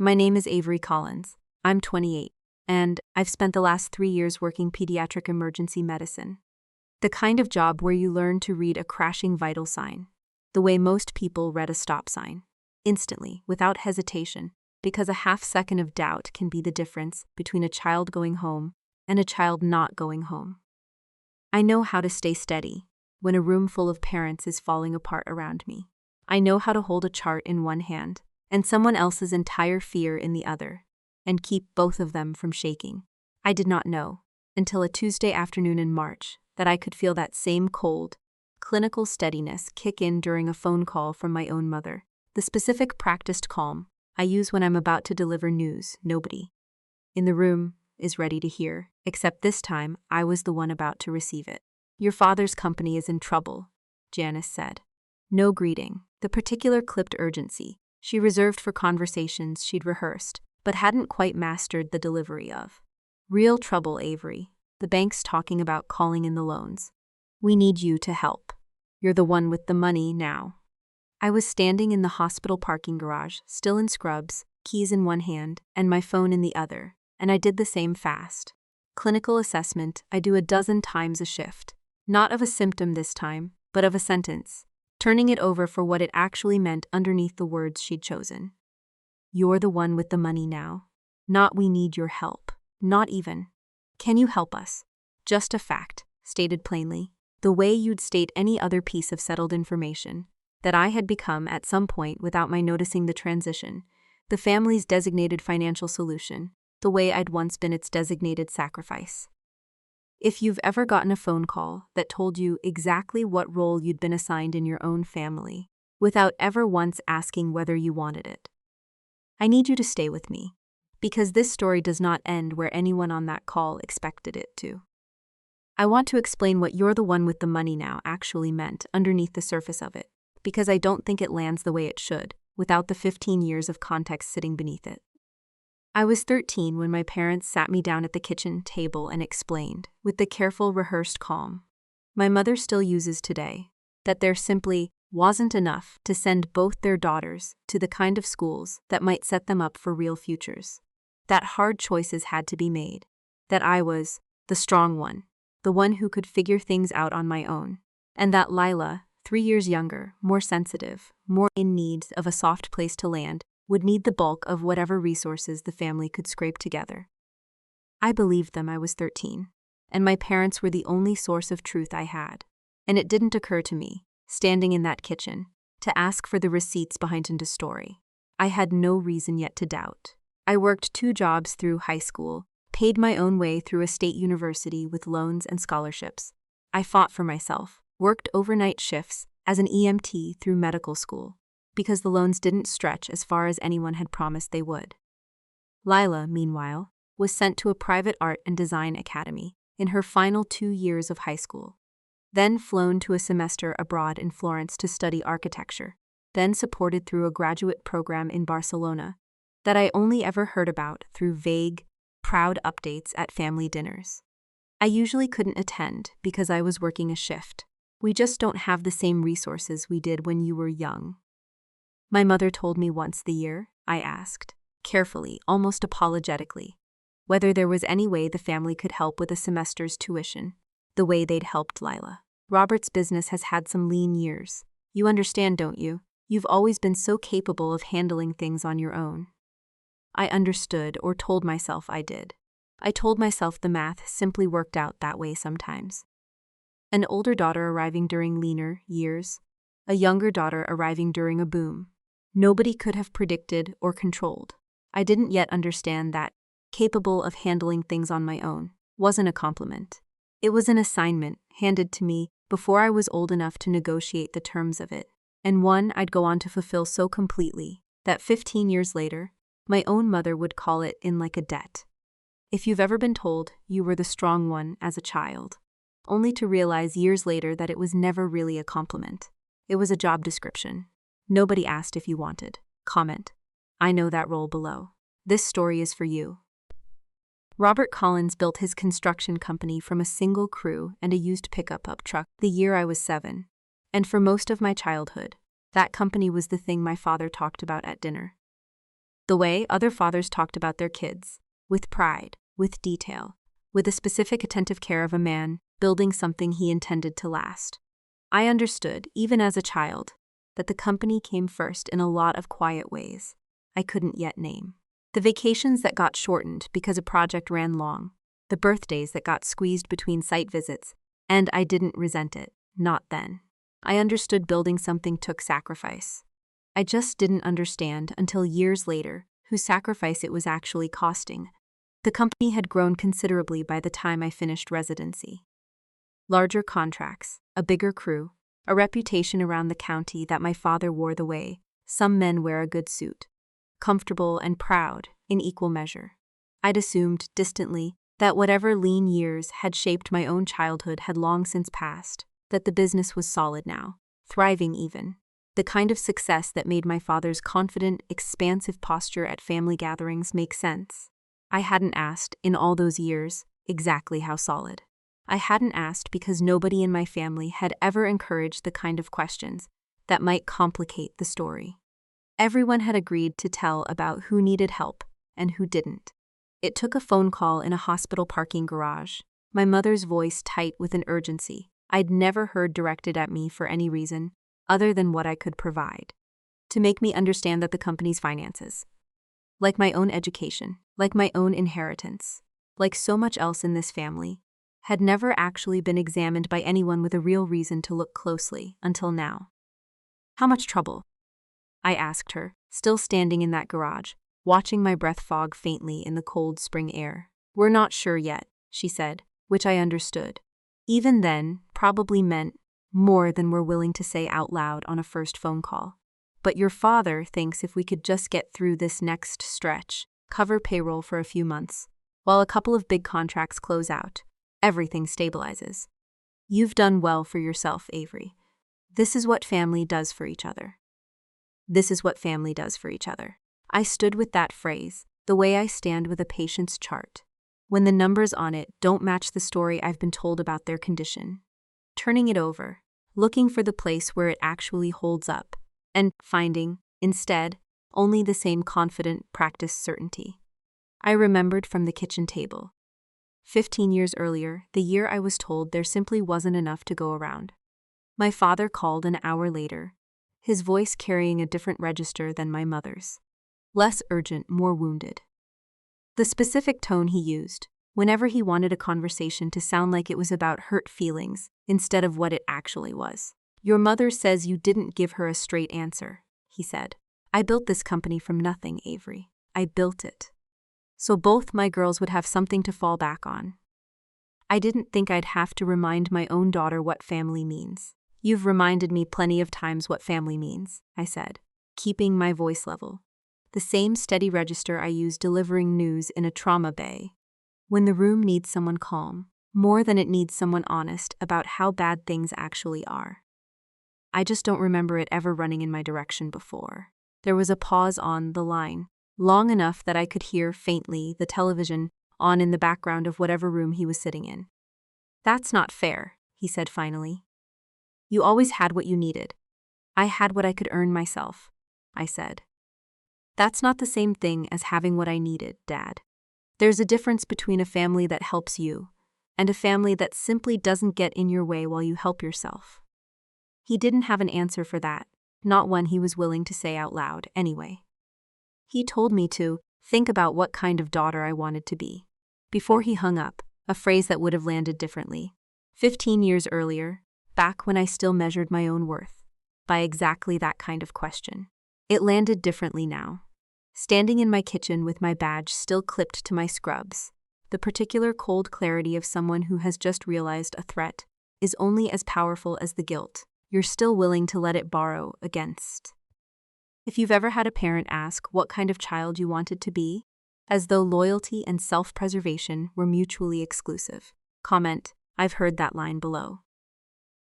My name is Avery Collins. I'm 28, and I've spent the last 3 years working pediatric emergency medicine. The kind of job where you learn to read a crashing vital sign, the way most people read a stop sign, instantly, without hesitation, because a half second of doubt can be the difference between a child going home and a child not going home. I know how to stay steady when a room full of parents is falling apart around me. I know how to hold a chart in one hand and someone else's entire fear in the other, and keep both of them from shaking. I did not know, until a Tuesday afternoon in March, that I could feel that same cold, clinical steadiness kick in during a phone call from my own mother, the specific practiced calm I use when I'm about to deliver news nobody in the room is ready to hear, except this time I was the one about to receive it. "Your father's company is in trouble," Janice said. No greeting, the particular clipped urgency she reserved for conversations she'd rehearsed, but hadn't quite mastered the delivery of. "Real trouble, Avery. The bank's talking about calling in the loans. We need you to help. You're the one with the money now." I was standing in the hospital parking garage, still in scrubs, keys in one hand, and my phone in the other, and I did the same fast. Clinical assessment I do a dozen times a shift, not of a symptom this time, but of a sentence, turning it over for what it actually meant underneath the words she'd chosen. "You're the one with the money now. Not we need your help. Not even. Can you help us?" Just a fact, stated plainly, the way you'd state any other piece of settled information, that I had become at some point without my noticing the transition, the family's designated financial solution, the way I'd once been its designated sacrifice. If you've ever gotten a phone call that told you exactly what role you'd been assigned in your own family, without ever once asking whether you wanted it, I need you to stay with me, because this story does not end where anyone on that call expected it to. I want to explain what "you're the one with the money now" actually meant underneath the surface of it, because I don't think it lands the way it should, without the 15 years of context sitting beneath it. I was 13 when my parents sat me down at the kitchen table and explained, with the careful, rehearsed calm my mother still uses today, that there simply wasn't enough to send both their daughters to the kind of schools that might set them up for real futures. That hard choices had to be made. That I was the strong one, the one who could figure things out on my own. And that Lila, 3 years younger, more sensitive, more in need of a soft place to land, would need the bulk of whatever resources the family could scrape together. I believed them. I was 13, and my parents were the only source of truth I had. And it didn't occur to me, standing in that kitchen, to ask for the receipts behind the story. I had no reason yet to doubt. I worked 2 jobs through high school, paid my own way through a state university with loans and scholarships. I fought for myself, worked overnight shifts as an EMT through medical school, because the loans didn't stretch as far as anyone had promised they would. Lila, meanwhile, was sent to a private art and design academy in her final 2 years of high school, then flown to a semester abroad in Florence to study architecture, then supported through a graduate program in Barcelona that I only ever heard about through vague, proud updates at family dinners. I usually couldn't attend because I was working a shift. "We just don't have the same resources we did when you were young." My mother told me once the year, I asked, carefully, almost apologetically, whether there was any way the family could help with a semester's tuition, the way they'd helped Lila. "Robert's business has had some lean years. You understand, don't you? You've always been so capable of handling things on your own." I understood, or told myself I did. I told myself the math simply worked out that way sometimes. An older daughter arriving during leaner years, a younger daughter arriving during a boom. Nobody could have predicted or controlled. I didn't yet understand that capable of handling things on my own wasn't a compliment. It was an assignment handed to me before I was old enough to negotiate the terms of it, and one I'd go on to fulfill so completely that 15 years later, my own mother would call it in like a debt. If you've ever been told you were the strong one as a child, only to realize years later that it was never really a compliment. It was a job description. Nobody asked if you wanted. Comment. I know that role below. This story is for you. Robert Collins built his construction company from a single crew and a used pickup truck the year I was 7. And for most of my childhood, that company was the thing my father talked about at dinner. The way other fathers talked about their kids, with pride, with detail, with the specific attentive care of a man building something he intended to last. I understood, even as a child, that the company came first in a lot of quiet ways I couldn't yet name. The vacations that got shortened because a project ran long, the birthdays that got squeezed between site visits, and I didn't resent it, not then. I understood building something took sacrifice. I just didn't understand until years later whose sacrifice it was actually costing. The company had grown considerably by the time I finished residency. Larger contracts, a bigger crew, a reputation around the county that my father wore the way some men wear a good suit. Comfortable and proud in equal measure. I'd assumed, distantly, that whatever lean years had shaped my own childhood had long since passed, that the business was solid now, thriving even. The kind of success that made my father's confident, expansive posture at family gatherings make sense. I hadn't asked, in all those years, exactly how solid. I hadn't asked because nobody in my family had ever encouraged the kind of questions that might complicate the story. Everyone had agreed to tell about who needed help and who didn't. It took a phone call in a hospital parking garage, my mother's voice tight with an urgency I'd never heard directed at me for any reason other than what I could provide, to make me understand that the company's finances, like my own education, like my own inheritance, like so much else in this family, had never actually been examined by anyone with a real reason to look closely until now. How much trouble? I asked her, still standing in that garage, watching my breath fog faintly in the cold spring air. We're not sure yet, she said, which I understood. Even then, probably meant more than we're willing to say out loud on a first phone call. But your father thinks if we could just get through this next stretch, cover payroll for a few months, while a couple of big contracts close out, everything stabilizes. You've done well for yourself, Avery. This is what family does for each other. This is what family does for each other. I stood with that phrase, the way I stand with a patient's chart, when the numbers on it don't match the story I've been told about their condition. Turning it over, looking for the place where it actually holds up, and finding, instead, only the same confident, practiced certainty. I remembered from the kitchen table. 15 years earlier, the year I was told there simply wasn't enough to go around. My father called an hour later, his voice carrying a different register than my mother's. Less urgent, more wounded. The specific tone he used, whenever he wanted a conversation to sound like it was about hurt feelings instead of what it actually was. Your mother says you didn't give her a straight answer, he said. I built this company from nothing, Avery. I built it. So both my girls would have something to fall back on. I didn't think I'd have to remind my own daughter what family means. You've reminded me plenty of times what family means, I said, keeping my voice level. The same steady register I use delivering news in a trauma bay. When the room needs someone calm, more than it needs someone honest about how bad things actually are. I just don't remember it ever running in my direction before. There was a pause on the line, long enough that I could hear faintly the television on in the background of whatever room he was sitting in. That's not fair, he said finally. You always had what you needed. I had what I could earn myself, I said. That's not the same thing as having what I needed, Dad. There's a difference between a family that helps you and a family that simply doesn't get in your way while you help yourself. He didn't have an answer for that, not one he was willing to say out loud anyway. He told me to think about what kind of daughter I wanted to be. Before he hung up, a phrase that would have landed differently. 15 years earlier, back when I still measured my own worth, by exactly that kind of question. It landed differently now. Standing in my kitchen with my badge still clipped to my scrubs, the particular cold clarity of someone who has just realized a threat is only as powerful as the guilt you're still willing to let it borrow against. If you've ever had a parent ask what kind of child you wanted to be, as though loyalty and self-preservation were mutually exclusive, comment, I've heard that line below.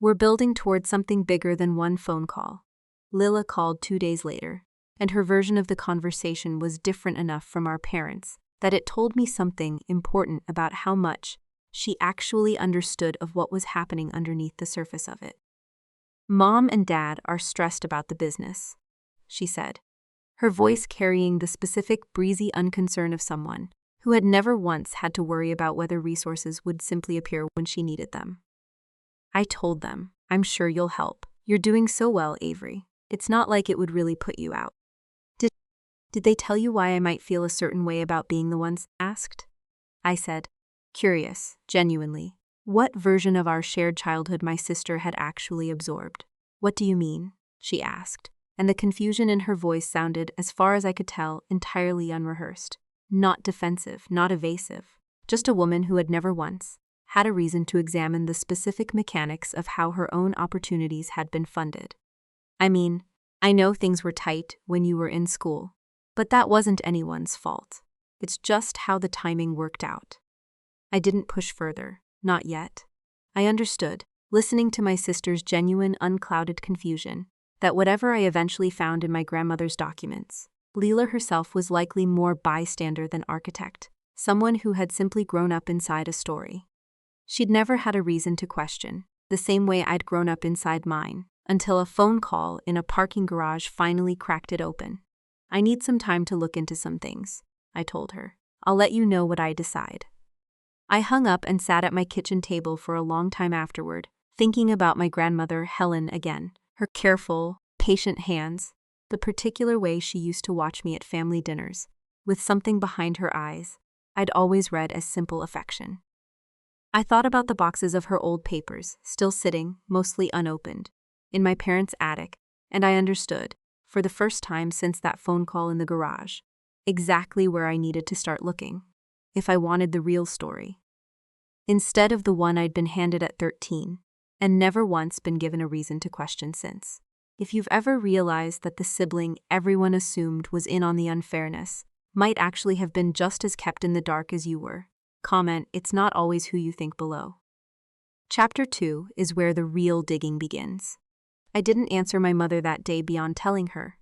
We're building towards something bigger than one phone call. Lila called 2 days later, and her version of the conversation was different enough from our parents that it told me something important about how much she actually understood of what was happening underneath the surface of it. Mom and Dad are stressed about the business, she said. her voice carrying the specific breezy unconcern of someone who had never once had to worry about whether resources would simply appear when she needed them. I told them, "I'm sure you'll help. You're doing so well, Avery. It's not like it would really put you out." Did they tell you why I might feel a certain way about being the ones asked? I said, curious, genuinely, what version of our shared childhood my sister had actually absorbed. "What do you mean?" she asked, and the confusion in her voice sounded, as far as I could tell, entirely unrehearsed. Not defensive, not evasive. Just a woman who had never once had a reason to examine the specific mechanics of how her own opportunities had been funded. "I mean, I know things were tight when you were in school, but that wasn't anyone's fault. It's just how the timing worked out." I didn't push further, not yet. I understood, listening to my sister's genuine, unclouded confusion, that whatever I eventually found in my grandmother's documents, Leela herself was likely more bystander than architect, someone who had simply grown up inside a story. She'd never had a reason to question, the same way I'd grown up inside mine, until a phone call in a parking garage finally cracked it open. "I need some time to look into some things," I told her. "I'll let you know what I decide." I hung up and sat at my kitchen table for a long time afterward, thinking about my grandmother, Helen, again, her careful, patient hands, the particular way she used to watch me at family dinners, with something behind her eyes I'd always read as simple affection. I thought about the boxes of her old papers, still sitting, mostly unopened, in my parents' attic, and I understood, for the first time since that phone call in the garage, exactly where I needed to start looking, if I wanted the real story, instead of the one I'd been handed at 13, and never once been given a reason to question since. If you've ever realized that the sibling everyone assumed was in on the unfairness might actually have been just as kept in the dark as you were, comment, "It's not always who you think" below. Chapter 2 is where the real digging begins. I didn't answer my mother that day beyond telling her.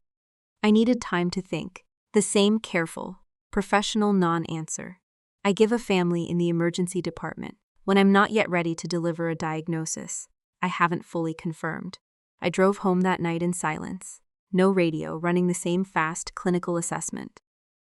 I needed time to think, the same careful, professional non-answer I give a family in the emergency department when I'm not yet ready to deliver a diagnosis I haven't fully confirmed. I drove home that night in silence, no radio, running the same fast clinical assessment.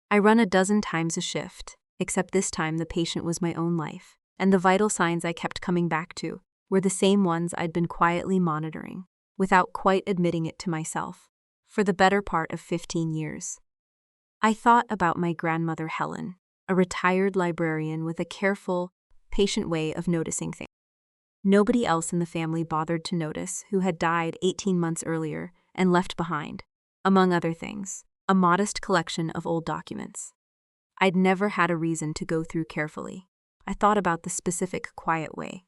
I run a dozen times a shift, except this time the patient was my own life, and the vital signs I kept coming back to were the same ones I'd been quietly monitoring, without quite admitting it to myself, for the better part of 15 years. I thought about my grandmother Helen, a retired librarian with a careful, patient way of noticing things nobody else in the family bothered to notice, who had died 18 months earlier and left behind, among other things, a modest collection of old documents I'd never had a reason to go through carefully. I thought about the specific, quiet way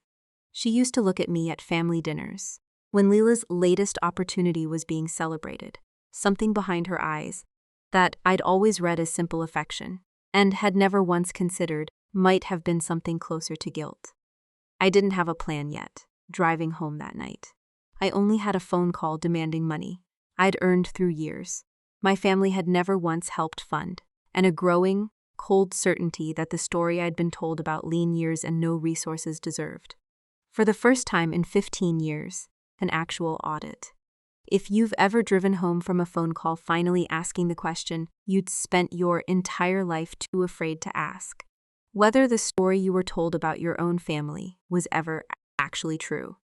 she used to look at me at family dinners, when Leela's latest opportunity was being celebrated, something behind her eyes that I'd always read as simple affection, and had never once considered might have been something closer to guilt. I didn't have a plan yet, driving home that night. I only had a phone call demanding money I'd earned through years, my family had never once helped fund, and a growing, cold certainty that the story I'd been told about lean years and no resources deserved. For the first time in 15 years, an actual audit. If you've ever driven home from a phone call finally asking the question you'd spent your entire life too afraid to ask, whether the story you were told about your own family was ever actually true,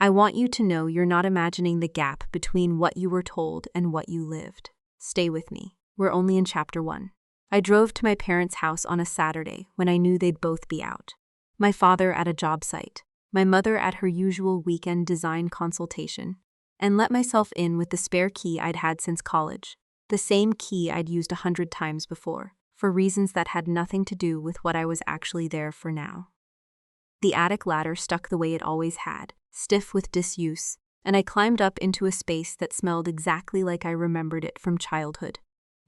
I want you to know you're not imagining the gap between what you were told and what you lived. Stay with me. We're only in chapter 1. I drove to my parents' house on a Saturday when I knew they'd both be out. My father at a job site, my mother at her usual weekend design consultation, and let myself in with the spare key I'd had since college, the same key I'd used 100 times before, for reasons that had nothing to do with what I was actually there for now. The attic ladder stuck the way it always had, stiff with disuse, and I climbed up into a space that smelled exactly like I remembered it from childhood.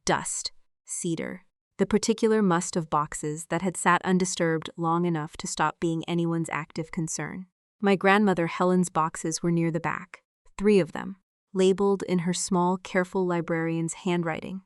Dust, cedar, the particular must of boxes that had sat undisturbed long enough to stop being anyone's active concern. My grandmother Helen's boxes were near the back, 3 of them, labeled in her small, careful librarian's handwriting,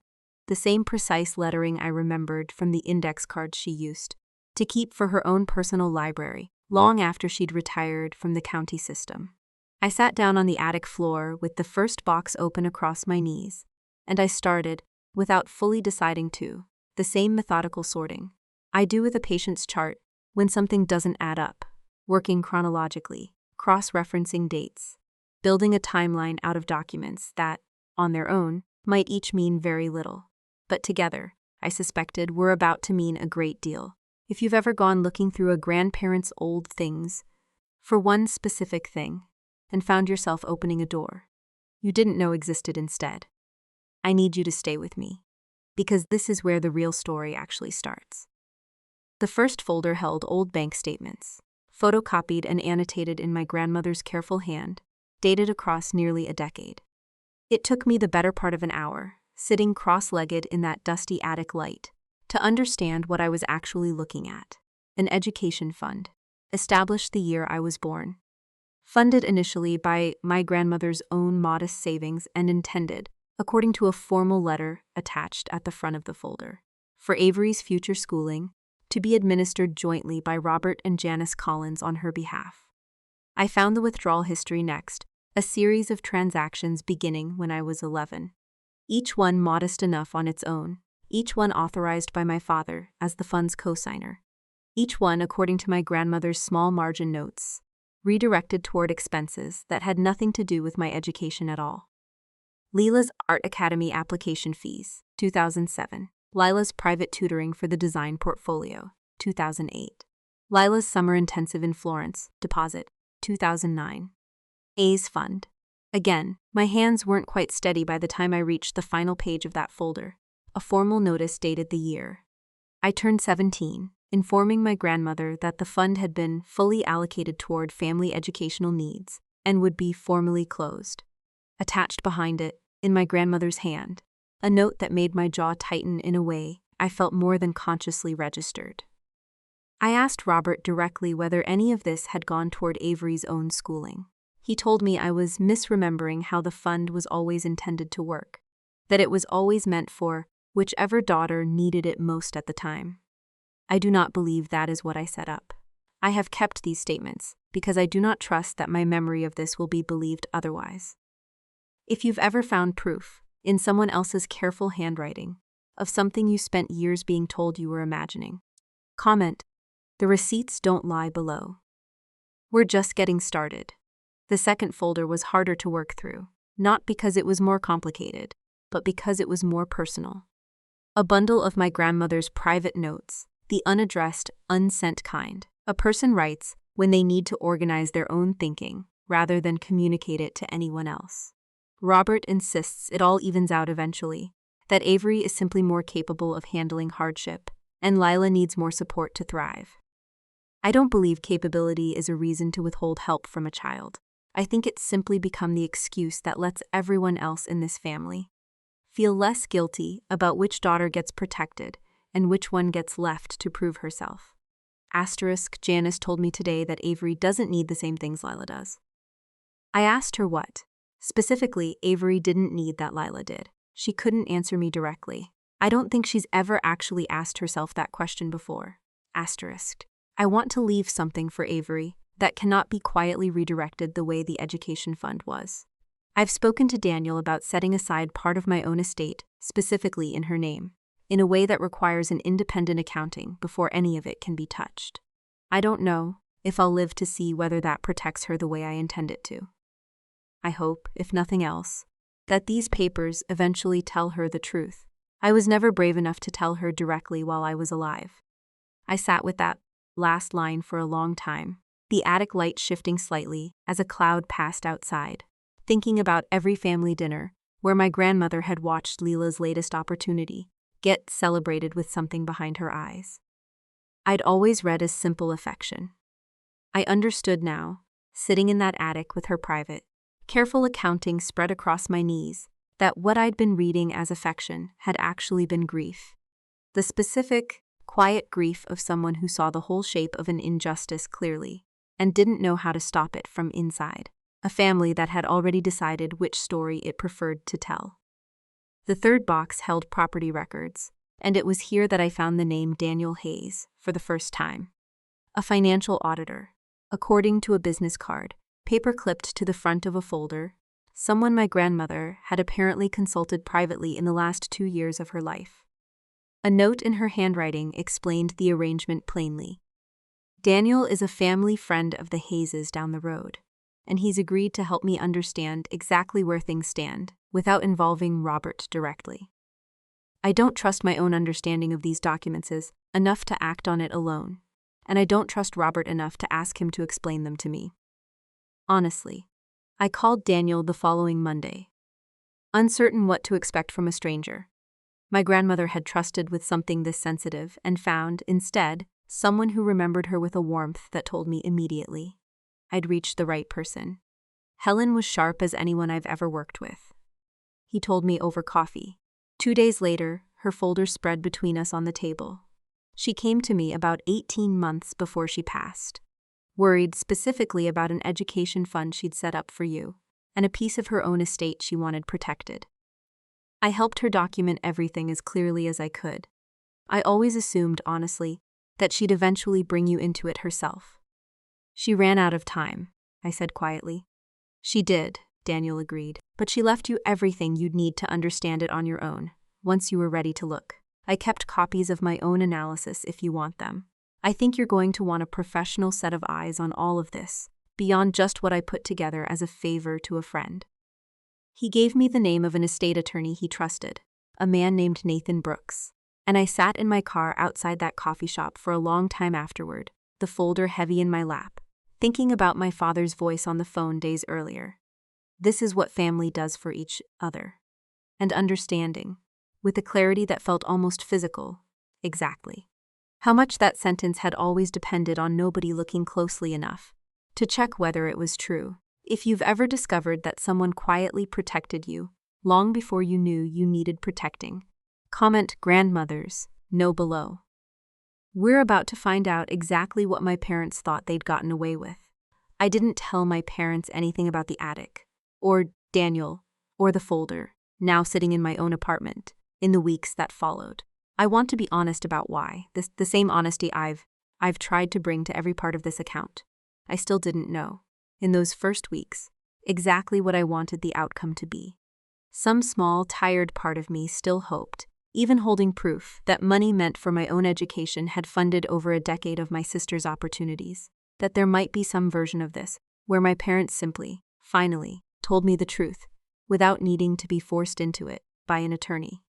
the same precise lettering I remembered from the index cards she used to keep for her own personal library, long after she'd retired from the county system. I sat down on the attic floor with the first box open across my knees, and I started, without fully deciding to. The same methodical sorting I do with a patient's chart when something doesn't add up, working chronologically, cross-referencing dates, building a timeline out of documents that, on their own, might each mean very little. But together, I suspected, were about to mean a great deal. If you've ever gone looking through a grandparent's old things for one specific thing and found yourself opening a door you didn't know existed instead, I need you to stay with me, because this is where the real story actually starts. The first folder held old bank statements, photocopied and annotated in my grandmother's careful hand, dated across nearly a decade. It took me the better part of an hour, sitting cross-legged in that dusty attic light, to understand what I was actually looking at. An education fund, established the year I was born. Funded initially by my grandmother's own modest savings and intended, according to a formal letter attached at the front of the folder, for Avery's future schooling, to be administered jointly by Robert and Janice Collins on her behalf. I found the withdrawal history next, a series of transactions beginning when I was 11. Each one modest enough on its own, each one authorized by my father as the fund's cosigner. Each one, according to my grandmother's small margin notes, redirected toward expenses that had nothing to do with my education at all. Lila's Art Academy application fees, 2007. Lila's private tutoring for the design portfolio, 2008. Lila's summer intensive in Florence, deposit, 2009. A's fund. Again, my hands weren't quite steady by the time I reached the final page of that folder. A formal notice dated the year I turned 17, informing my grandmother that the fund had been fully allocated toward family educational needs and would be formally closed. Attached behind it, in my grandmother's hand, a note that made my jaw tighten in a way I felt more than consciously registered. I asked Robert directly whether any of this had gone toward Avery's own schooling. He told me I was misremembering how the fund was always intended to work, that it was always meant for whichever daughter needed it most at the time. I do not believe that is what I set up. I have kept these statements because I do not trust that my memory of this will be believed otherwise. If you've ever found proof, in someone else's careful handwriting, of something you spent years being told you were imagining, comment. The receipts don't lie below. We're just getting started. The second folder was harder to work through, not because it was more complicated, but because it was more personal. A bundle of my grandmother's private notes, the unaddressed, unsent kind. A person writes when they need to organize their own thinking, rather than communicate it to anyone else. Robert insists it all evens out eventually, that Avery is simply more capable of handling hardship, and Lila needs more support to thrive. I don't believe capability is a reason to withhold help from a child. I think it's simply become the excuse that lets everyone else in this family feel less guilty about which daughter gets protected and which one gets left to prove herself. Janice told me today that Avery doesn't need the same things Lila does. I asked her what. Specifically, Avery didn't need that Lila did. She couldn't answer me directly. I don't think she's ever actually asked herself that question before. I want to leave something for Avery that cannot be quietly redirected the way the education fund was. I've spoken to Daniel about setting aside part of my own estate, specifically in her name, in a way that requires an independent accounting before any of it can be touched. I don't know if I'll live to see whether that protects her the way I intend it to. I hope, if nothing else, that these papers eventually tell her the truth. I was never brave enough to tell her directly while I was alive. I sat with that last line for a long time, the attic light shifting slightly as a cloud passed outside, thinking about every family dinner where my grandmother had watched Lila's latest opportunity get celebrated with something behind her eyes. I'd always read as simple affection. I understood now, sitting in that attic with her private, careful accounting spread across my knees, that what I'd been reading as affection had actually been grief. The specific, quiet grief of someone who saw the whole shape of an injustice clearly and didn't know how to stop it from inside. A family that had already decided which story it preferred to tell. The third box held property records, and it was here that I found the name Daniel Hayes for the first time. A financial auditor, according to a business card, paper clipped to the front of a folder, someone my grandmother had apparently consulted privately in the last 2 years of her life. A note in her handwriting explained the arrangement plainly. Daniel is a family friend of the Hayeses down the road, and he's agreed to help me understand exactly where things stand without involving Robert directly. I don't trust my own understanding of these documents enough to act on it alone, and I don't trust Robert enough to ask him to explain them to me. Honestly, I called Daniel the following Monday, uncertain what to expect from a stranger. My grandmother had trusted with something this sensitive and found, instead, someone who remembered her with a warmth that told me immediately I'd reached the right person. Helen was sharp as anyone I've ever worked with. He told me over coffee. 2 days later, her folder spread between us on the table. She came to me about 18 months before she passed, worried specifically about an education fund she'd set up for you, and a piece of her own estate she wanted protected. I helped her document everything as clearly as I could. I always assumed, honestly, that she'd eventually bring you into it herself. She ran out of time, I said quietly. She did, Daniel agreed, but she left you everything you'd need to understand it on your own, once you were ready to look. I kept copies of my own analysis if you want them. I think you're going to want a professional set of eyes on all of this, beyond just what I put together as a favor to a friend. He gave me the name of an estate attorney he trusted, a man named Nathan Brooks, and I sat in my car outside that coffee shop for a long time afterward, the folder heavy in my lap, thinking about my father's voice on the phone days earlier. This is what family does for each other. And understanding, with a clarity that felt almost physical, exactly. How much that sentence had always depended on nobody looking closely enough to check whether it was true. If you've ever discovered that someone quietly protected you long before you knew you needed protecting, comment grandmothers, know below. We're about to find out exactly what my parents thought they'd gotten away with. I didn't tell my parents anything about the attic, or Daniel, or the folder, now sitting in my own apartment, in the weeks that followed. I want to be honest about why, the same honesty I've tried to bring to every part of this account. I still didn't know, in those first weeks, exactly what I wanted the outcome to be. Some small, tired part of me still hoped, even holding proof that money meant for my own education had funded over a decade of my sister's opportunities, that there might be some version of this, where my parents simply, finally, told me the truth, without needing to be forced into it by an attorney.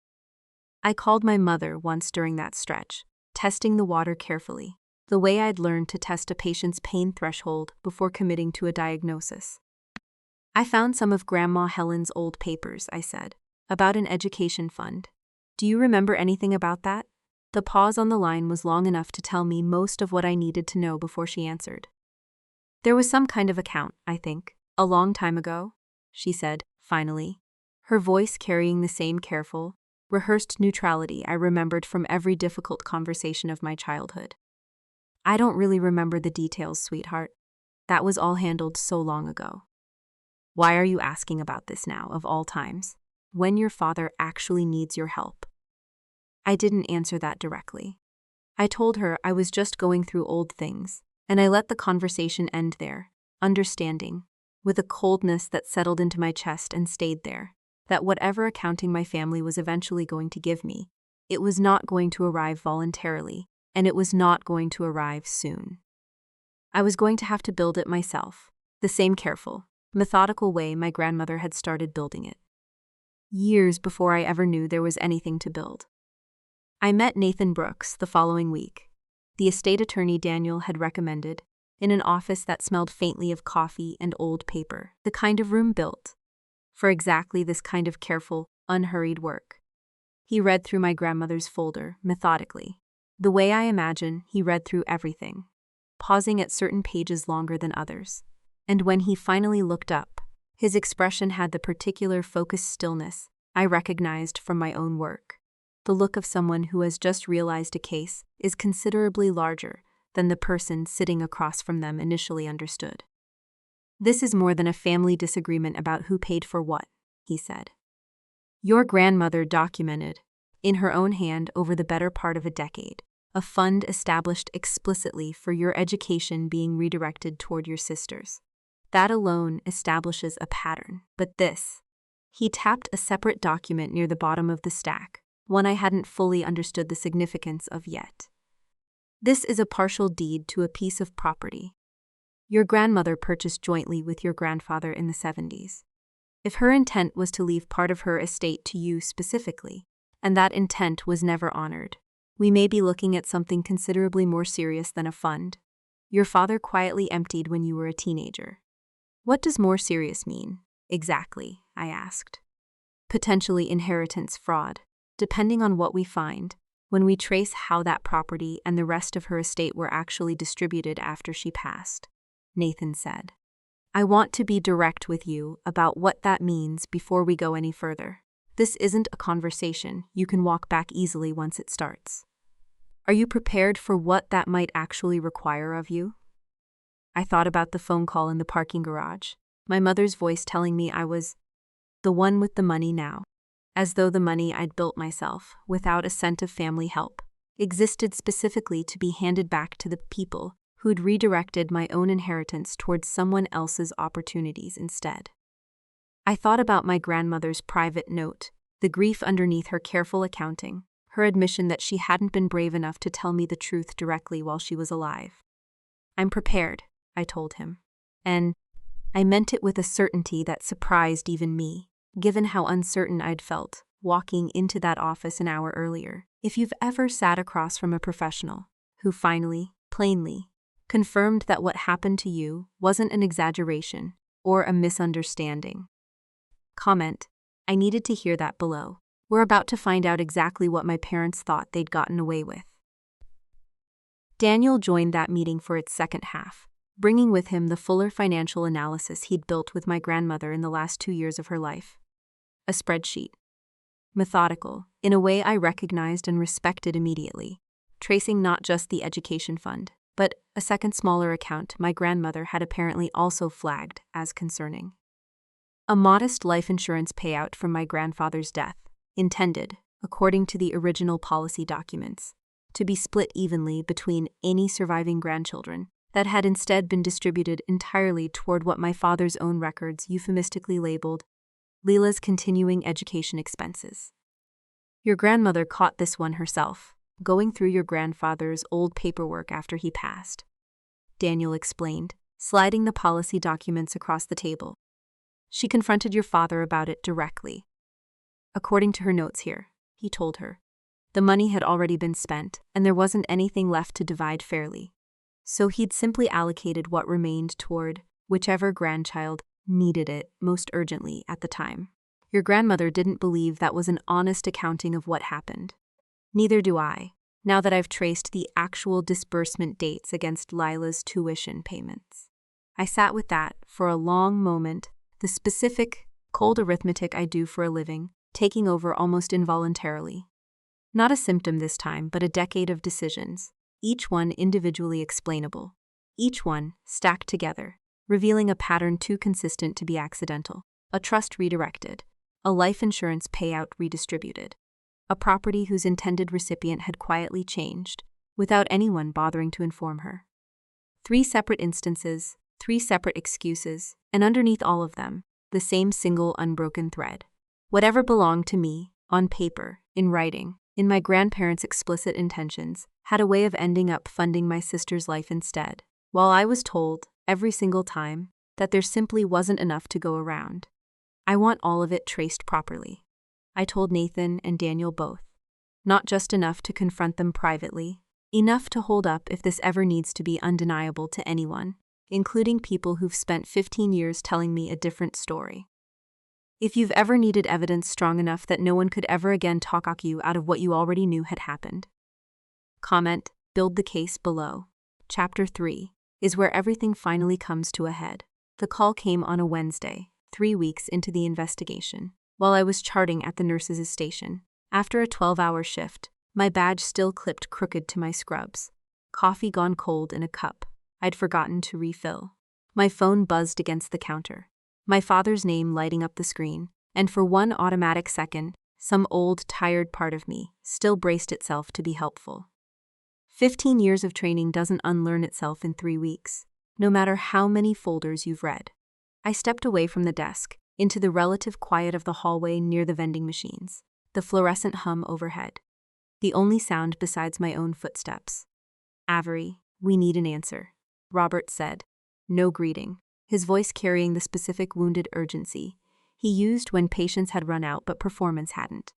I called my mother once during that stretch, testing the water carefully, the way I'd learned to test a patient's pain threshold before committing to a diagnosis. I found some of Grandma Helen's old papers, I said, about an education fund. Do you remember anything about that? The pause on the line was long enough to tell me most of what I needed to know before she answered. There was some kind of account, I think, a long time ago, she said, finally, her voice carrying the same careful, rehearsed neutrality I remembered from every difficult conversation of my childhood. I don't really remember the details, sweetheart. That was all handled so long ago. Why are you asking about this now, of all times, when your father actually needs your help? I didn't answer that directly. I told her I was just going through old things, and I let the conversation end there, understanding, with a coldness that settled into my chest and stayed there, that whatever accounting my family was eventually going to give me, it was not going to arrive voluntarily, and it was not going to arrive soon. I was going to have to build it myself, the same careful, methodical way my grandmother had started building it. Years before I ever knew there was anything to build. I met Nathan Brooks the following week, the estate attorney Daniel had recommended, in an office that smelled faintly of coffee and old paper, the kind of room built for exactly this kind of careful, unhurried work. He read through my grandmother's folder, methodically, the way I imagine he read through everything, pausing at certain pages longer than others. And when he finally looked up, his expression had the particular focused stillness I recognized from my own work, the look of someone who has just realized a case is considerably larger than the person sitting across from them initially understood. This is more than a family disagreement about who paid for what, he said. Your grandmother documented, in her own hand over the better part of a decade, a fund established explicitly for your education being redirected toward your sisters. That alone establishes a pattern. But this. He tapped a separate document near the bottom of the stack, one I hadn't fully understood the significance of yet. This is a partial deed to a piece of property. Your grandmother purchased jointly with your grandfather in the 70s. If her intent was to leave part of her estate to you specifically, and that intent was never honored, we may be looking at something considerably more serious than a fund. Your father quietly emptied when you were a teenager. What does more serious mean, exactly? I asked. Potentially inheritance fraud, depending on what we find, when we trace how that property and the rest of her estate were actually distributed after she passed, Nathan said. I want to be direct with you about what that means before we go any further. This isn't a conversation you can walk back easily once it starts. Are you prepared for what that might actually require of you? I thought about the phone call in the parking garage, my mother's voice telling me I was the one with the money now, as though the money I'd built myself, without a cent of family help, existed specifically to be handed back to the people who'd redirected my own inheritance towards someone else's opportunities instead. I thought about my grandmother's private note, the grief underneath her careful accounting, her admission that she hadn't been brave enough to tell me the truth directly while she was alive. I'm prepared, I told him. And I meant it with a certainty that surprised even me, given how uncertain I'd felt walking into that office an hour earlier. If you've ever sat across from a professional who finally, plainly, confirmed that what happened to you wasn't an exaggeration or a misunderstanding. Comment. I needed to hear that below. We're about to find out exactly what my parents thought they'd gotten away with. Daniel joined that meeting for its second half, bringing with him the fuller financial analysis he'd built with my grandmother in the last 2 years of her life. A spreadsheet. Methodical, in a way I recognized and respected immediately, tracing not just the education fund, but a second smaller account my grandmother had apparently also flagged as concerning. A modest life insurance payout from my grandfather's death, intended, according to the original policy documents, to be split evenly between any surviving grandchildren, that had instead been distributed entirely toward what my father's own records euphemistically labeled Leela's continuing education expenses. Your grandmother caught this one herself, going through your grandfather's old paperwork after he passed, Daniel explained, sliding the policy documents across the table. She confronted your father about it directly. According to her notes here, he told her, the money had already been spent and there wasn't anything left to divide fairly. So he'd simply allocated what remained toward whichever grandchild needed it most urgently at the time. Your grandmother didn't believe that was an honest accounting of what happened. Neither do I, now that I've traced the actual disbursement dates against Lila's tuition payments. I sat with that for a long moment, the specific, cold arithmetic I do for a living, taking over almost involuntarily. Not a symptom this time, but a decade of decisions, each one individually explainable, each one stacked together, revealing a pattern too consistent to be accidental, a trust redirected, a life insurance payout redistributed, a property whose intended recipient had quietly changed, without anyone bothering to inform her. 3 separate instances, 3 separate excuses, and underneath all of them, the same single unbroken thread. Whatever belonged to me, on paper, in writing, in my grandparents' explicit intentions, had a way of ending up funding my sister's life instead, while I was told, every single time, that there simply wasn't enough to go around. I want all of it traced properly. I told Nathan and Daniel both. Not just enough to confront them privately, enough to hold up if this ever needs to be undeniable to anyone, including people who've spent 15 years telling me a different story. If you've ever needed evidence strong enough that no one could ever again talk you out of what you already knew had happened. Comment, build the case below. Chapter 3 is where everything finally comes to a head. The call came on a Wednesday, 3 weeks into the investigation, while I was charting at the nurse's station. After a 12-hour shift, my badge still clipped crooked to my scrubs. Coffee gone cold in a cup I'd forgotten to refill. My phone buzzed against the counter, my father's name lighting up the screen, and for one automatic second, some old, tired part of me still braced itself to be helpful. 15 years of training doesn't unlearn itself in 3 weeks, no matter how many folders you've read. I stepped away from the desk, into the relative quiet of the hallway near the vending machines, the fluorescent hum overhead. The only sound besides my own footsteps. Avery, we need an answer, Robert said. No greeting, his voice carrying the specific wounded urgency he used when patience had run out but performance hadn't.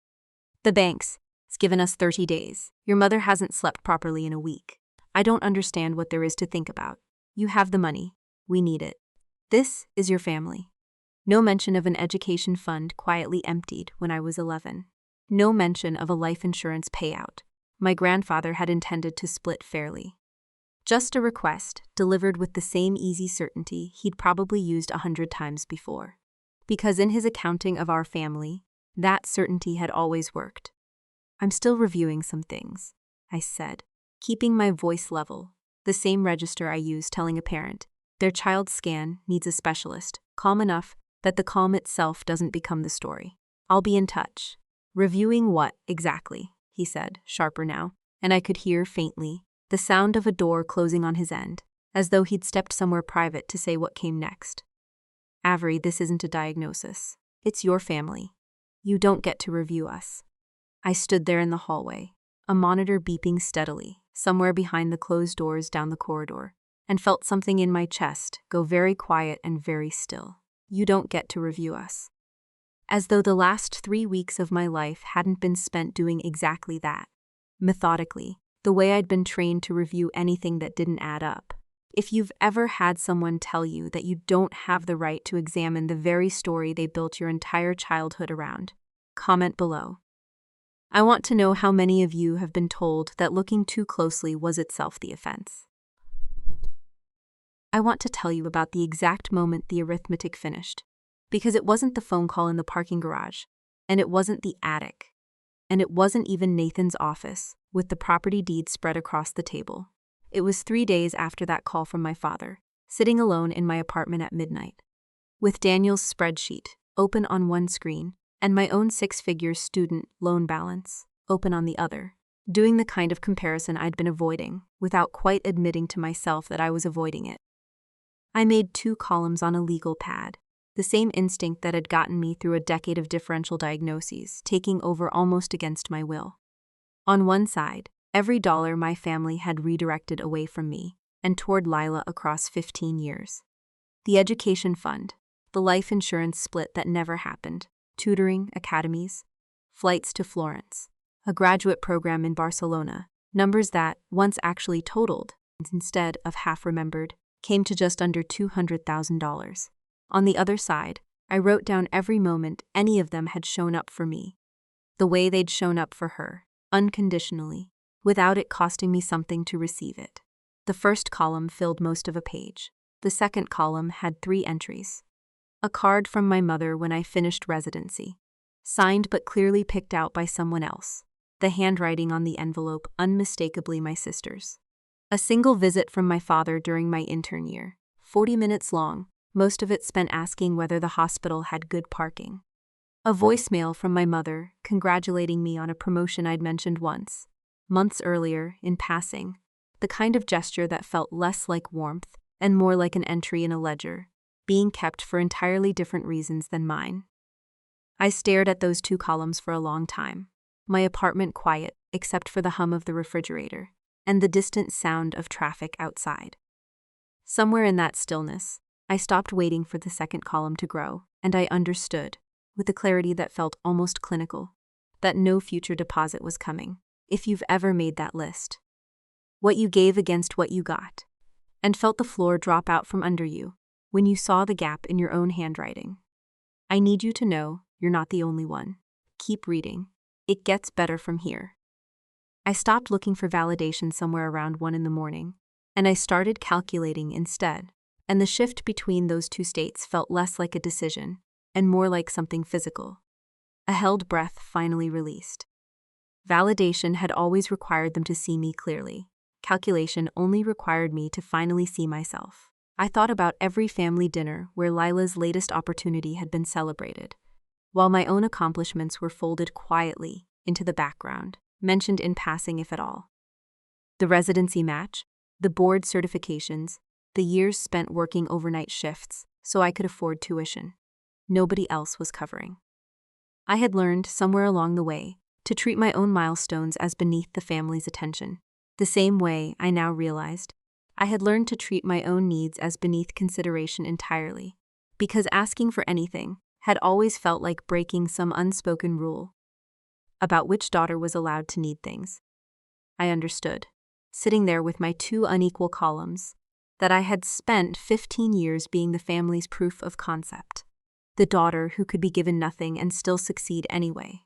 The bank's given us 30 days. Your mother hasn't slept properly in a week. I don't understand what there is to think about. You have the money. We need it. This is your family. No mention of an education fund quietly emptied when I was 11. No mention of a life insurance payout my grandfather had intended to split fairly. Just a request delivered with the same easy certainty he'd probably used 100 times before. Because in his accounting of our family, that certainty had always worked. I'm still reviewing some things, I said, keeping my voice level, the same register I use telling a parent their child's scan needs a specialist, calm enough that the calm itself doesn't become the story. I'll be in touch. Reviewing what, exactly, he said, sharper now, and I could hear faintly the sound of a door closing on his end, as though he'd stepped somewhere private to say what came next. Avery, this isn't a diagnosis. It's your family. You don't get to review us. I stood there in the hallway, a monitor beeping steadily, somewhere behind the closed doors down the corridor, and felt something in my chest go very quiet and very still. You don't get to review us. As though the last 3 weeks of my life hadn't been spent doing exactly that. Methodically, the way I'd been trained to review anything that didn't add up. If you've ever had someone tell you that you don't have the right to examine the very story they built your entire childhood around, comment below. I want to know how many of you have been told that looking too closely was itself the offense. I want to tell you about the exact moment the arithmetic finished, because it wasn't the phone call in the parking garage, and it wasn't the attic, and it wasn't even Nathan's office with the property deed spread across the table. It was 3 days after that call from my father, sitting alone in my apartment at midnight, with Daniel's spreadsheet open on one screen and my own 6-figure student loan balance open on the other, doing the kind of comparison I'd been avoiding without quite admitting to myself that I was avoiding it. I made 2 columns on a legal pad, the same instinct that had gotten me through a decade of differential diagnoses, taking over almost against my will. On one side, every dollar my family had redirected away from me and toward Lila across 15 years. The education fund, the life insurance split that never happened, tutoring academies, flights to Florence, a graduate program in Barcelona, numbers that, once actually totaled, instead of half remembered, came to just under $200,000. On the other side, I wrote down every moment any of them had shown up for me, the way they'd shown up for her, unconditionally, without it costing me something to receive it. The first column filled most of a page. The second column had 3 entries. A card from my mother when I finished residency, signed but clearly picked out by someone else, the handwriting on the envelope unmistakably my sister's. A single visit from my father during my intern year, 40 minutes long, most of it spent asking whether the hospital had good parking. A voicemail from my mother congratulating me on a promotion I'd mentioned once, months earlier, in passing, the kind of gesture that felt less like warmth and more like an entry in a ledger, being kept for entirely different reasons than mine. I stared at those 2 columns for a long time, my apartment quiet except for the hum of the refrigerator and the distant sound of traffic outside. Somewhere in that stillness, I stopped waiting for the second column to grow, and I understood, with a clarity that felt almost clinical, that no future deposit was coming, if you've ever made that list. What you gave against what you got, and felt the floor drop out from under you when you saw the gap in your own handwriting. I need you to know you're not the only one. Keep reading. It gets better from here. I stopped looking for validation somewhere around 1 a.m, and I started calculating instead, and the shift between those 2 states felt less like a decision and more like something physical. A held breath finally released. Validation had always required them to see me clearly. Calculation only required me to finally see myself. I thought about every family dinner where Lila's latest opportunity had been celebrated, while my own accomplishments were folded quietly into the background, mentioned in passing if at all. The residency match, the board certifications, the years spent working overnight shifts, so I could afford tuition. Nobody else was covering. I had learned, somewhere along the way, to treat my own milestones as beneath the family's attention. The same way, I now realized, I had learned to treat my own needs as beneath consideration entirely, because asking for anything had always felt like breaking some unspoken rule about which daughter was allowed to need things. I understood, sitting there with my two unequal columns, that I had spent 15 years being the family's proof of concept, the daughter who could be given nothing and still succeed anyway,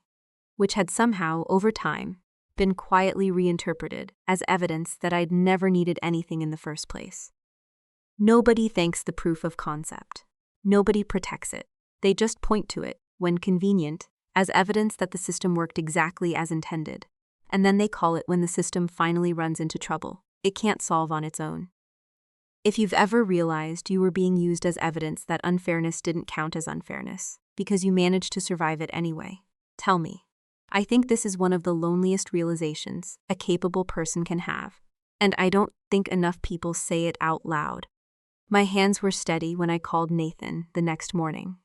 which had somehow, over time, been quietly reinterpreted as evidence that I'd never needed anything in the first place. Nobody thanks the proof of concept. Nobody protects it. They just point to it, when convenient, as evidence that the system worked exactly as intended. And then they call it when the system finally runs into trouble. It can't solve on its own. If you've ever realized you were being used as evidence that unfairness didn't count as unfairness, because you managed to survive it anyway, tell me. I think this is one of the loneliest realizations a capable person can have, and I don't think enough people say it out loud. My hands were steady when I called Nathan the next morning,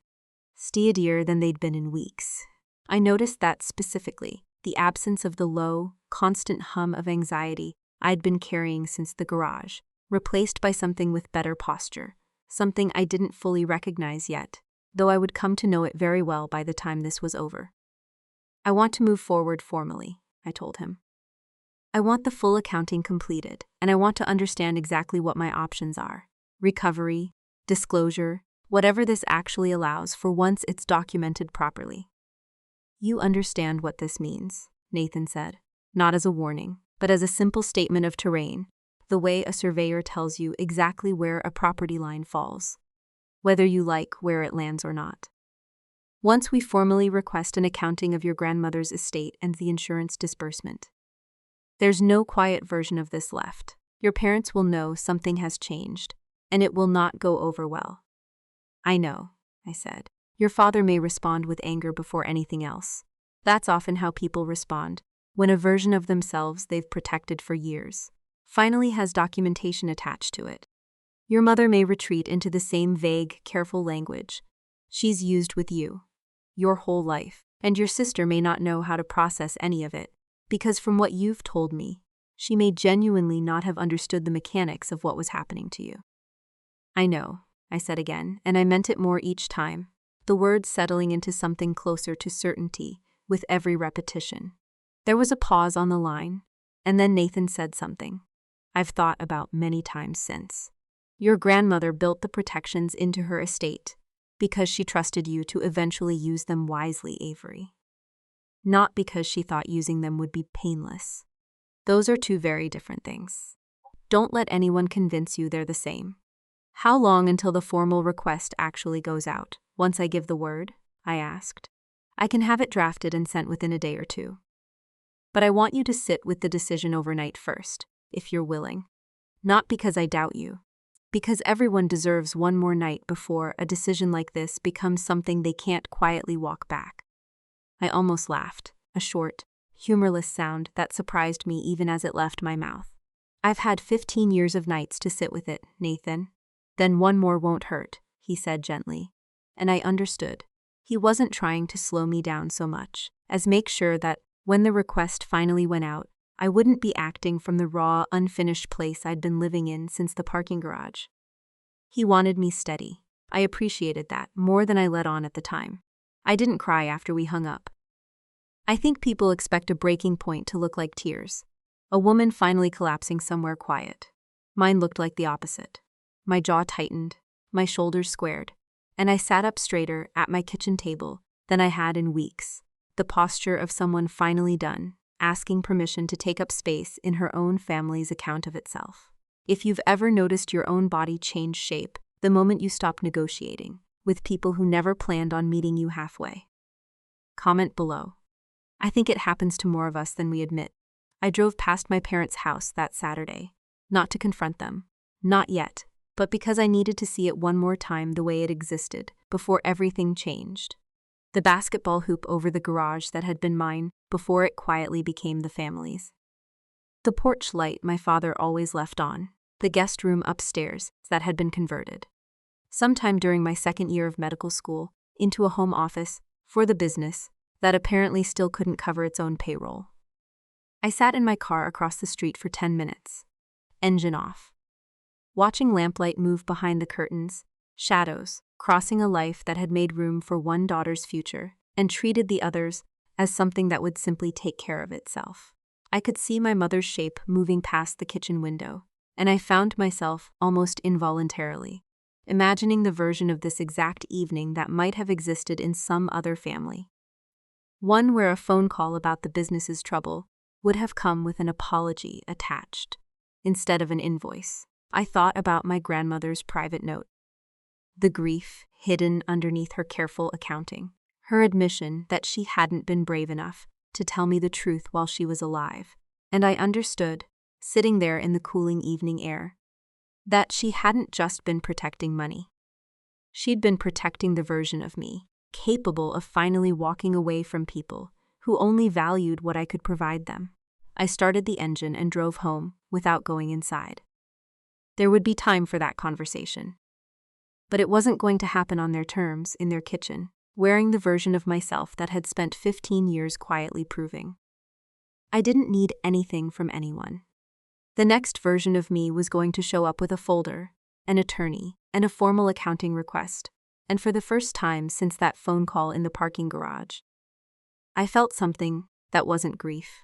steadier than they'd been in weeks. I noticed that specifically, the absence of the low, constant hum of anxiety I'd been carrying since the garage, replaced by something with better posture, something I didn't fully recognize yet, though I would come to know it very well by the time this was over. I want to move forward formally, I told him. I want the full accounting completed, and I want to understand exactly what my options are. Recovery, disclosure, whatever this actually allows for once it's documented properly. You understand what this means, Nathan said, not as a warning, but as a simple statement of terrain, the way a surveyor tells you exactly where a property line falls, whether you like where it lands or not. Once we formally request an accounting of your grandmother's estate and the insurance disbursement. There's no quiet version of this left. Your parents will know something has changed, and it will not go over well. I know, I said. Your father may respond with anger before anything else. That's often how people respond, when a version of themselves they've protected for years finally has documentation attached to it. Your mother may retreat into the same vague, careful language she's used with you your whole life, and your sister may not know how to process any of it, because from what you've told me, she may genuinely not have understood the mechanics of what was happening to you. I know, I said again, and I meant it more each time, the words settling into something closer to certainty with every repetition. There was a pause on the line, and then Nathan said something I've thought about many times since. Your grandmother built the protections into her estate because she trusted you to eventually use them wisely, Avery. Not because she thought using them would be painless. Those are two very different things. Don't let anyone convince you they're the same. How long until the formal request actually goes out? Once I give the word? I asked. I can have it drafted and sent within a day or two. But I want you to sit with the decision overnight first, if you're willing. Not because I doubt you. Because everyone deserves one more night before a decision like this becomes something they can't quietly walk back. I almost laughed, a short, humorless sound that surprised me even as it left my mouth. I've had 15 years of nights to sit with it, Nathan. Then one more won't hurt, he said gently. And I understood. He wasn't trying to slow me down so much as make sure that when the request finally went out, I wouldn't be acting from the raw, unfinished place I'd been living in since the parking garage. He wanted me steady. I appreciated that more than I let on at the time. I didn't cry after we hung up. I think people expect a breaking point to look like tears. A woman finally collapsing somewhere quiet. Mine looked like the opposite. My jaw tightened, my shoulders squared, and I sat up straighter at my kitchen table than I had in weeks, the posture of someone finally done, asking permission to take up space in her own family's account of itself. If you've ever noticed your own body change shape the moment you stop negotiating with people who never planned on meeting you halfway, comment below. I think it happens to more of us than we admit. I drove past my parents' house that Saturday, not to confront them, not yet, but because I needed to see it one more time the way it existed before everything changed. The basketball hoop over the garage that had been mine before it quietly became the family's. The porch light my father always left on, the guest room upstairs that had been converted. sometime during my second year of medical school, into a home office for the business that apparently still couldn't cover its own payroll. I sat in my car across the street for 10 minutes, engine off, watching lamplight move behind the curtains, shadows crossing a life that had made room for one daughter's future and treated the others as something that would simply take care of itself. I could see my mother's shape moving past the kitchen window, and I found myself, almost involuntarily, imagining the version of this exact evening that might have existed in some other family. One where a phone call about the business's trouble would have come with an apology attached, instead of an invoice. I thought about my grandmother's private note, the grief hidden underneath her careful accounting, her admission that she hadn't been brave enough to tell me the truth while she was alive, and I understood, sitting there in the cooling evening air, that she hadn't just been protecting money. She'd been protecting the version of me, capable of finally walking away from people who only valued what I could provide them. I started the engine and drove home without going inside. There would be time for that conversation. But it wasn't going to happen on their terms, in their kitchen, wearing the version of myself that had spent 15 years quietly proving I didn't need anything from anyone. The next version of me was going to show up with a folder, an attorney, and a formal accounting request, and for the first time since that phone call in the parking garage, I felt something that wasn't grief.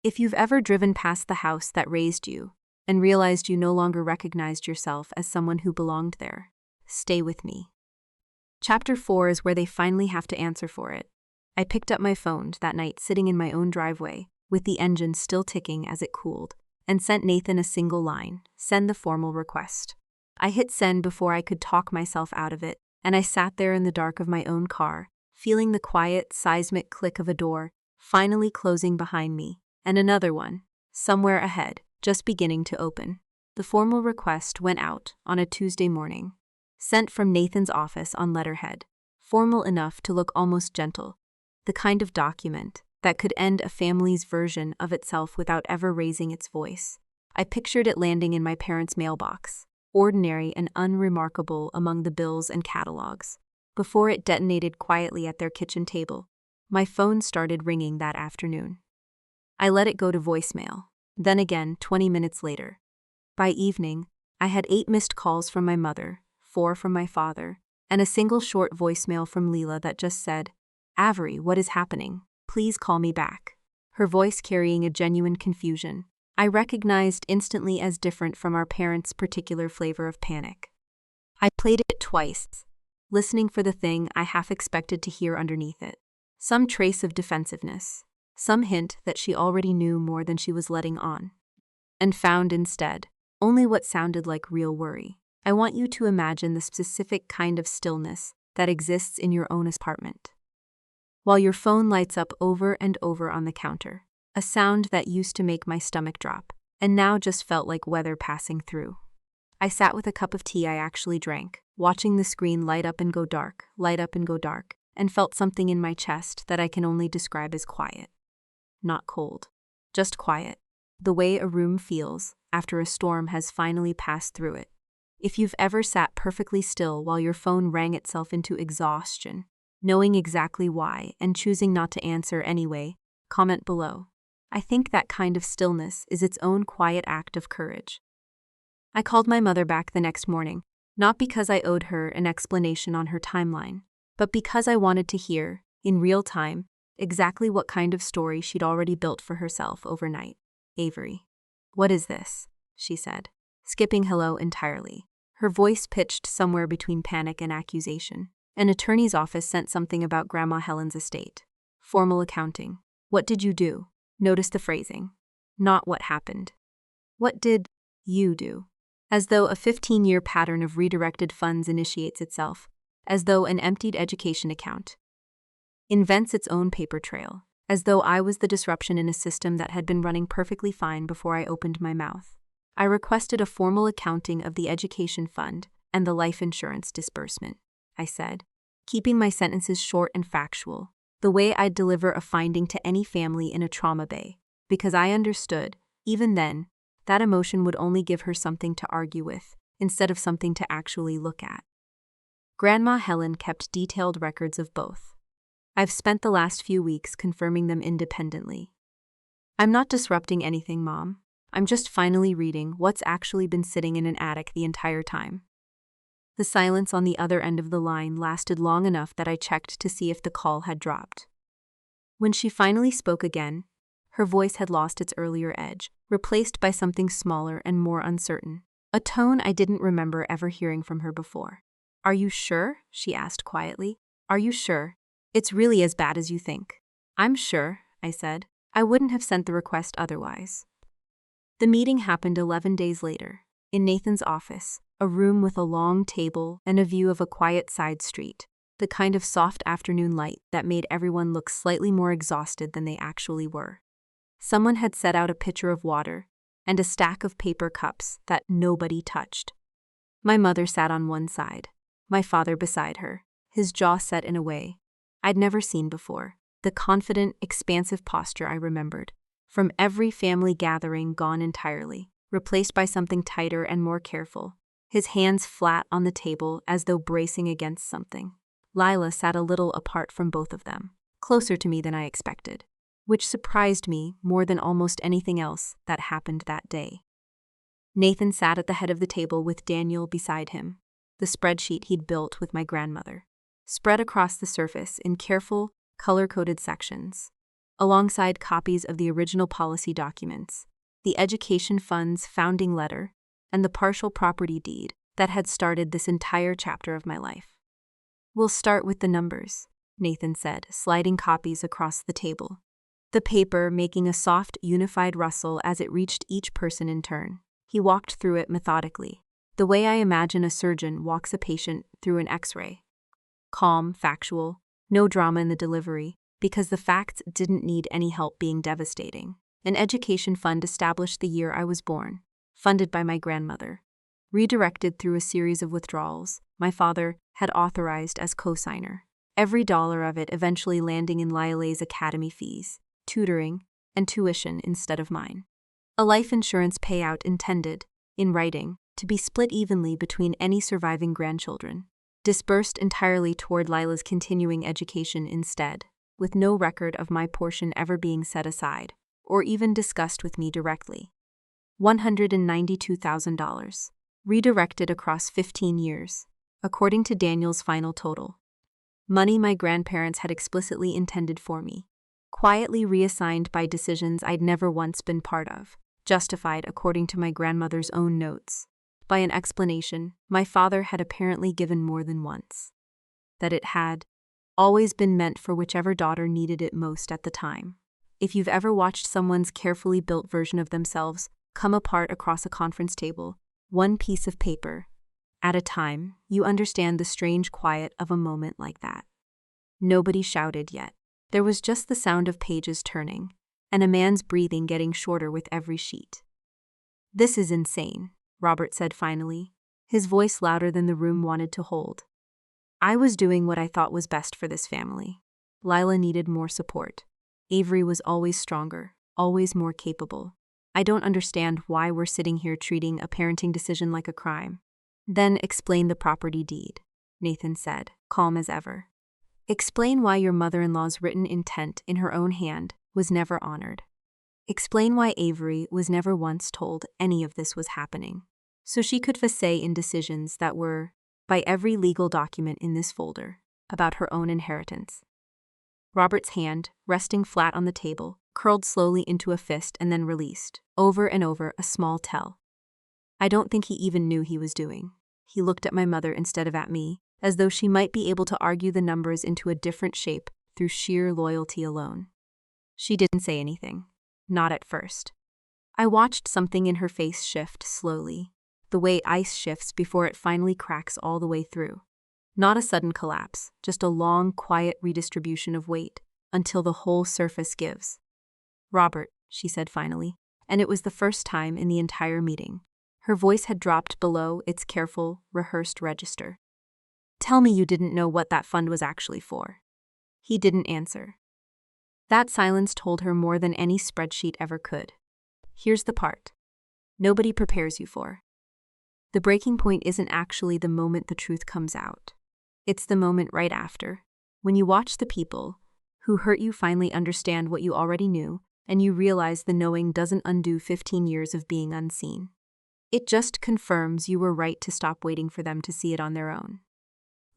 If you've ever driven past the house that raised you and realized you no longer recognized yourself as someone who belonged there, stay with me. Chapter 4 is where they finally have to answer for it. I picked up my phone that night sitting in my own driveway, with the engine still ticking as it cooled, and sent Nathan a single line, send the formal request. I hit send before I could talk myself out of it, and I sat there in the dark of my own car, feeling the quiet, seismic click of a door finally closing behind me, and another one, somewhere ahead, just beginning to open. The formal request went out on a Tuesday morning, sent from Nathan's office on letterhead, formal enough to look almost gentle, the kind of document that could end a family's version of itself without ever raising its voice. I pictured it landing in my parents' mailbox, ordinary and unremarkable among the bills and catalogs, before it detonated quietly at their kitchen table. My phone started ringing that afternoon. I let it go to voicemail, then again 20 minutes later. By evening, I had 8 missed calls from my mother, 4 from my father, and a single short voicemail from Leela that just said, Avery, what is happening? Please call me back. Her voice carrying a genuine confusion I recognized instantly as different from our parents' particular flavor of panic. I played it twice, listening for the thing I half expected to hear underneath it. Some trace of defensiveness, some hint that she already knew more than she was letting on. And found instead only what sounded like real worry. I want you to imagine the specific kind of stillness that exists in your own apartment, while your phone lights up over and over on the counter, a sound that used to make my stomach drop, and now just felt like weather passing through. I sat with a cup of tea I actually drank, watching the screen light up and go dark, and felt something in my chest that I can only describe as quiet. Not cold, just quiet. The way a room feels after a storm has finally passed through it. If you've ever sat perfectly still while your phone rang itself into exhaustion, knowing exactly why and choosing not to answer anyway, comment below. I think that kind of stillness is its own quiet act of courage. I called my mother back the next morning, not because I owed her an explanation on her timeline, but because I wanted to hear, in real time, exactly what kind of story she'd already built for herself overnight. Avery. What is this? She said, skipping hello entirely. Her voice pitched somewhere between panic and accusation. An attorney's office sent something about Grandma Helen's estate. Formal accounting. What did you do? Notice the phrasing. Not what happened. What did you do? As though a 15-year pattern of redirected funds initiates itself, as though an emptied education account invents its own paper trail, as though I was the disruption in a system that had been running perfectly fine before I opened my mouth. I requested a formal accounting of the education fund and the life insurance disbursement, I said, keeping my sentences short and factual, the way I'd deliver a finding to any family in a trauma bay, because I understood, even then, that emotion would only give her something to argue with, instead of something to actually look at. Grandma Helen kept detailed records of both. I've spent the last few weeks confirming them independently. I'm not disrupting anything, Mom. I'm just finally reading what's actually been sitting in an attic the entire time. The silence on the other end of the line lasted long enough that I checked to see if the call had dropped. When she finally spoke again, her voice had lost its earlier edge, replaced by something smaller and more uncertain, a tone I didn't remember ever hearing from her before. "Are you sure?" she asked quietly. "Are you sure? It's really as bad as you think." "I'm sure," I said. "I wouldn't have sent the request otherwise." The meeting happened 11 days later, in Nathan's office, a room with a long table and a view of a quiet side street, the kind of soft afternoon light that made everyone look slightly more exhausted than they actually were. Someone had set out a pitcher of water and a stack of paper cups that nobody touched. My mother sat on one side, my father beside her, his jaw set in a way I'd never seen before, the confident, expansive posture I remembered, from every family gathering gone entirely, replaced by something tighter and more careful, his hands flat on the table as though bracing against something. Lila sat a little apart from both of them, closer to me than I expected, which surprised me more than almost anything else that happened that day. Nathan sat at the head of the table with Daniel beside him, the spreadsheet he'd built with my grandmother, spread across the surface in careful, color-coded sections, alongside copies of the original policy documents, the Education Fund's founding letter, and the partial property deed that had started this entire chapter of my life. "We'll start with the numbers," Nathan said, sliding copies across the table, the paper making a soft, unified rustle as it reached each person in turn. He walked through it methodically, the way I imagine a surgeon walks a patient through an X-ray. Calm, factual, no drama in the delivery, because the facts didn't need any help being devastating. An education fund established the year I was born, funded by my grandmother, redirected through a series of withdrawals my father had authorized as co-signer, every dollar of it eventually landing in Lila's academy fees, tutoring, and tuition instead of mine. A life insurance payout intended, in writing, to be split evenly between any surviving grandchildren, dispersed entirely toward Lila's continuing education instead, with no record of my portion ever being set aside, or even discussed with me directly. $192,000, redirected across 15 years, according to Daniel's final total. Money my grandparents had explicitly intended for me, quietly reassigned by decisions I'd never once been part of, justified according to my grandmother's own notes, by an explanation my father had apparently given more than once, that it had always been meant for whichever daughter needed it most at the time. If you've ever watched someone's carefully built version of themselves come apart across a conference table, one piece of paper at a time, you understand the strange quiet of a moment like that. Nobody shouted yet. There was just the sound of pages turning, and a man's breathing getting shorter with every sheet. "This is insane," Robert said finally, his voice louder than the room wanted to hold. "I was doing what I thought was best for this family. Lila needed more support. Avery was always stronger, always more capable. I don't understand why we're sitting here treating a parenting decision like a crime." "Then explain the property deed," Nathan said, calm as ever. "Explain why your mother-in-law's written intent in her own hand was never honored. Explain why Avery was never once told any of this was happening, so she could have a say in decisions that were, by every legal document in this folder, about her own inheritance." Robert's hand, resting flat on the table, curled slowly into a fist and then released, over and over, a small tell. I don't think he even knew he was doing. He looked at my mother instead of at me, as though she might be able to argue the numbers into a different shape through sheer loyalty alone. She didn't say anything. Not at first. I watched something in her face shift slowly, the way ice shifts before it finally cracks all the way through. Not a sudden collapse, just a long, quiet redistribution of weight, until the whole surface gives. "Robert," she said finally, and it was the first time in the entire meeting. Her voice had dropped below its careful, rehearsed register. "Tell me you didn't know what that fund was actually for." He didn't answer. That silence told her more than any spreadsheet ever could. Here's the part nobody prepares you for. The breaking point isn't actually the moment the truth comes out. It's the moment right after, when you watch the people who hurt you finally understand what you already knew, and you realize the knowing doesn't undo 15 years of being unseen. It just confirms you were right to stop waiting for them to see it on their own.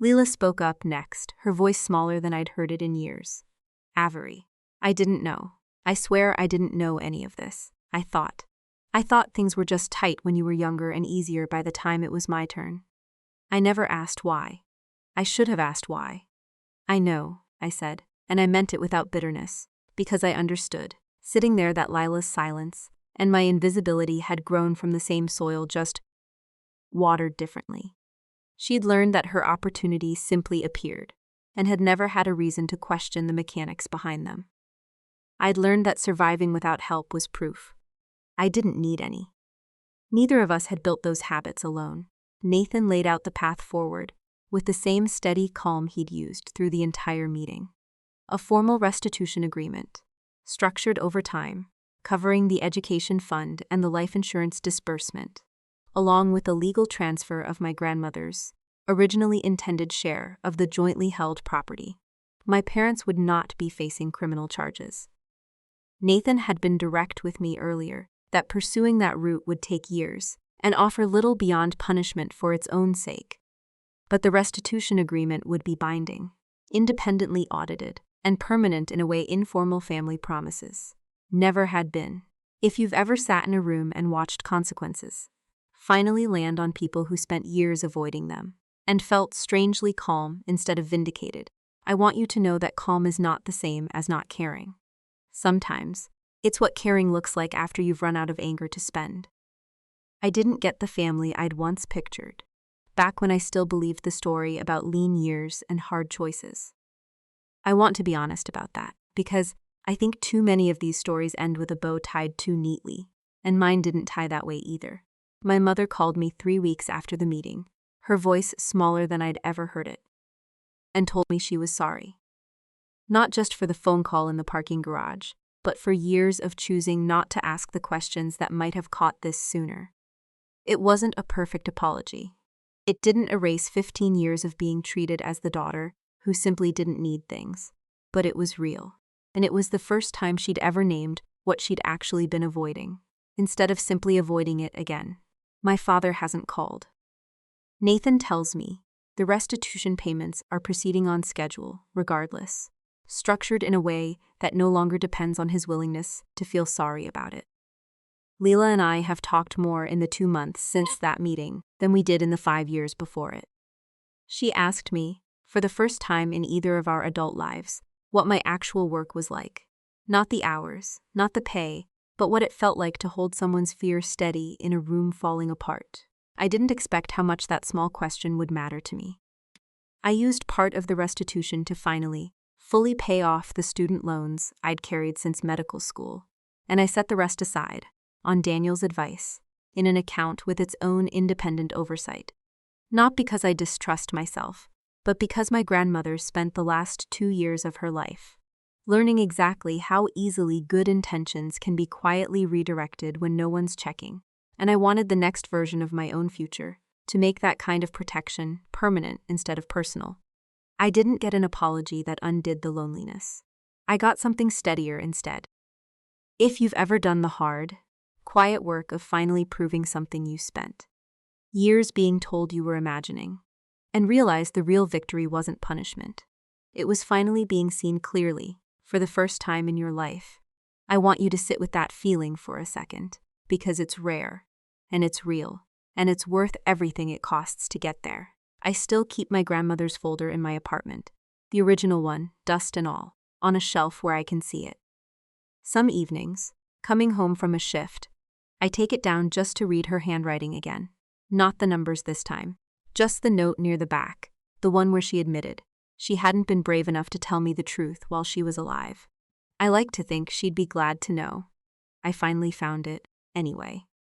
Leela spoke up next, her voice smaller than I'd heard it in years. Avery, I didn't know. I swear I didn't know any of this. I thought things were just tight when you were younger and easier by the time it was my turn. I never asked why. I should have asked why. I know, I said, and I meant it without bitterness, because I understood, sitting there, that Lila's silence and my invisibility had grown from the same soil, just watered differently. She'd learned that her opportunities simply appeared, and had never had a reason to question the mechanics behind them. I'd learned that surviving without help was proof. I didn't need any. Neither of us had built those habits alone. Nathan laid out the path forward, with the same steady calm he'd used through the entire meeting. A formal restitution agreement, structured over time, covering the education fund and the life insurance disbursement, along with the legal transfer of my grandmother's originally intended share of the jointly held property. My parents would not be facing criminal charges. Nathan had been direct with me earlier that pursuing that route would take years and offer little beyond punishment for its own sake. But the restitution agreement would be binding, independently audited, and permanent in a way informal family promises never had been. If you've ever sat in a room and watched consequences finally land on people who spent years avoiding them, and felt strangely calm instead of vindicated, I want you to know that calm is not the same as not caring. Sometimes, it's what caring looks like after you've run out of anger to spend. I didn't get the family I'd once pictured, back when I still believed the story about lean years and hard choices. I want to be honest about that, because I think too many of these stories end with a bow tied too neatly, and mine didn't tie that way either. My mother called me 3 weeks after the meeting, her voice smaller than I'd ever heard it, and told me she was sorry. Not just for the phone call in the parking garage, but for years of choosing not to ask the questions that might have caught this sooner. It wasn't a perfect apology. It didn't erase 15 years of being treated as the daughter who simply didn't need things, but it was real. And it was the first time she'd ever named what she'd actually been avoiding, instead of simply avoiding it again. My father hasn't called. Nathan tells me the restitution payments are proceeding on schedule, regardless, structured in a way that no longer depends on his willingness to feel sorry about it. Leela and I have talked more in the 2 months since that meeting than we did in the 5 years before it. She asked me, for the first time in either of our adult lives, what my actual work was like. Not the hours, not the pay, but what it felt like to hold someone's fear steady in a room falling apart. I didn't expect how much that small question would matter to me. I used part of the restitution to finally, fully pay off the student loans I'd carried since medical school, and I set the rest aside, on Daniel's advice, in an account with its own independent oversight. Not because I distrust myself, but because my grandmother spent the last 2 years of her life learning exactly how easily good intentions can be quietly redirected when no one's checking, and I wanted the next version of my own future to make that kind of protection permanent instead of personal. I didn't get an apology that undid the loneliness. I got something steadier instead. If you've ever done the hard, quiet work of finally proving something you spent years being told you were imagining, and realized the real victory wasn't punishment. It was finally being seen clearly, for the first time in your life. I want you to sit with that feeling for a second, because it's rare, and it's real, and it's worth everything it costs to get there. I still keep my grandmother's folder in my apartment, the original one, dust and all, on a shelf where I can see it. Some evenings, coming home from a shift, I take it down just to read her handwriting again. Not the numbers this time, just the note near the back, the one where she admitted she hadn't been brave enough to tell me the truth while she was alive. I like to think she'd be glad to know I finally found it, anyway.